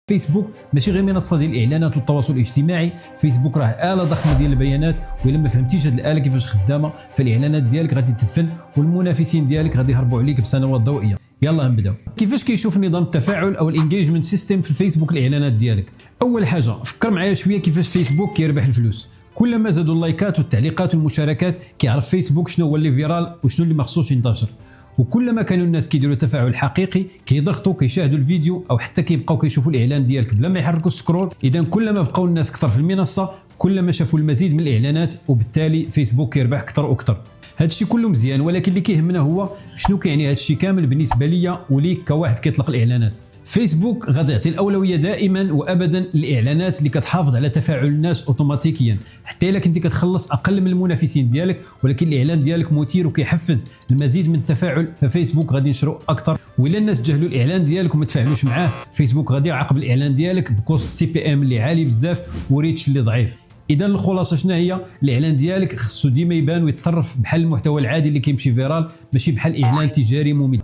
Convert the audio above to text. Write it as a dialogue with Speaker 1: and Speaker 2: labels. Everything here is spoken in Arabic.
Speaker 1: فيسبوك ماشي غير منصه ديال الاعلانات والتواصل الاجتماعي، فيسبوك راه اله ضخمه ديال البيانات، والا ما فهمتيش هذه الاله كيفاش خدامه فالاعلانات ديالك غادي تدفن والمنافسين ديالك غادي يهربوا عليك بسنوات ضوئيه. يلا نبداو. كيفاش كيشوف نظام التفاعل او الانجيجمنت سيستم في الفيسبوك الاعلانات ديالك؟ اول حاجه فكر معايا شويه كيفاش فيسبوك كيربح الفلوس. كلما زادوا اللايكات والتعليقات والمشاركات كيعرف فيسبوك شنو هو اللي فيرال وشنو اللي ما خصوش ينتشر، وكلما كانوا الناس كيديروا تفاعل حقيقي كيضغطوا كيشاهدوا الفيديو او حتى كيبقاو كيشوفوا الاعلان ديالك بلا ما يحركوا السكرول. اذا كلما بقاو الناس اكثر في المنصه كلما شافوا المزيد من الاعلانات، وبالتالي فيسبوك كيربح اكثر واكثر. هذا الشيء كله مزيان، ولكن اللي كيهمنا هو شنو كيعني هذا الشيء كامل بالنسبه ليا وليك كواحد كيطلق الاعلانات. فيسبوك غادي يعطي الاولويه دائما وابدا للاعلانات اللي كتحافظ على تفاعل الناس اوتوماتيكيا، حتى الا كنتي كتخلص اقل من المنافسين ديالك ولكن الاعلان ديالك مثير وكيحفز المزيد من التفاعل، ففيسبوك غادي ينشروا اكثر. وإلا الناس تجاهلوا الاعلان ديالك وما تفاعلوش معاه فيسبوك غادي يعاقب الاعلان ديالك بكوست CPM اللي عالي بزاف وريتش اللي ضعيف. اذا الخلاصه شنو هي؟ الاعلان ديالك خصو ديما يبان ويتصرف بحال المحتوى العادي اللي كيمشي فيرال، ماشي بحال اعلان تجاري ممد.